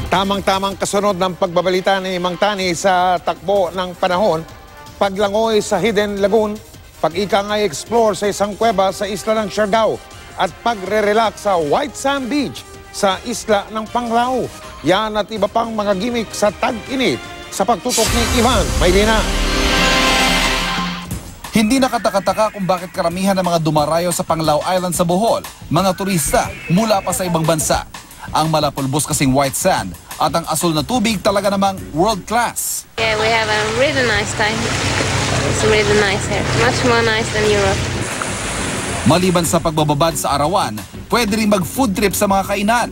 Tamang-tamang kasunod ng pagbabalita ni Mang Tani sa takbo ng panahon, paglangoy sa Hidden Lagoon, pag-ika nga explore sa isang kuweba sa isla ng Siargao at pagre-relax sa White Sand Beach sa isla ng Panglao. Yan at iba pang mga gimmick sa tag-init sa pagtutok ni Ivan Maylina. Hindi nakataka-taka kung bakit karamihan ng mga dumarayo sa Panglao Island sa Bohol, mga turista mula pa sa ibang bansa. Ang malapulbos kasing white sand at ang asul na tubig talaga namang world class. Yeah, we have a really nice time. It's really nice here. Much more nice than Europe. Maliban sa pagbababad sa arawan, pwede rin mag-food trip sa mga kainan.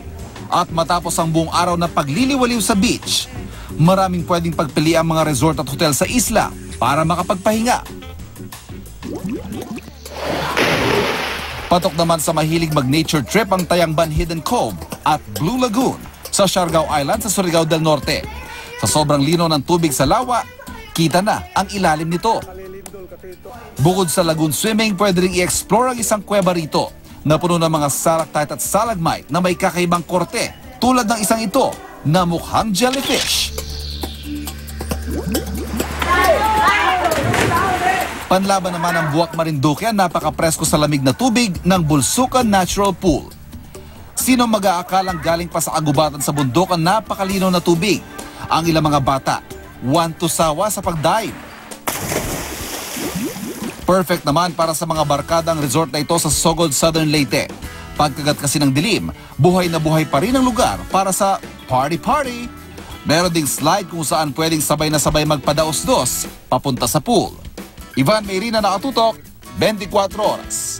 At matapos ang buong araw na pagliliwaliw sa beach, maraming pwedeng pagpili ang mga resort at hotel sa isla para makapagpahinga. Patok naman sa mahilig mag-nature trip ang Tayangban Hidden Cove at Blue Lagoon sa Siargao Island sa Surigao del Norte. Sa sobrang lino ng tubig sa lawa, kita na ang ilalim nito. Bukod sa lagoon swimming, pwede rin i-explore ang isang kuweba rito na puno ng mga stalactite at stalagmite na may kakaibang korte tulad ng isang ito na mukhang jellyfish. Panlaban naman ang Buwak Marinduque, napaka-presko sa lamig na tubig ng Bulsukan Natural Pool. Sino mag-aakalang galing pa sa agubatan sa bundok ang napakalinaw na tubig? Ang ilang mga bata, want to sawa sa pagdive. Perfect naman para sa mga barkadang resort na ito sa Sogod, Southern Leyte. Pagkagat kasi ng dilim, buhay na buhay pa rin ang lugar para sa party-party. Meron ding slide kung saan pwedeng sabay na sabay magpadaos-dos papunta sa pool. Ivan Maylina, nakatutok, 24 oras.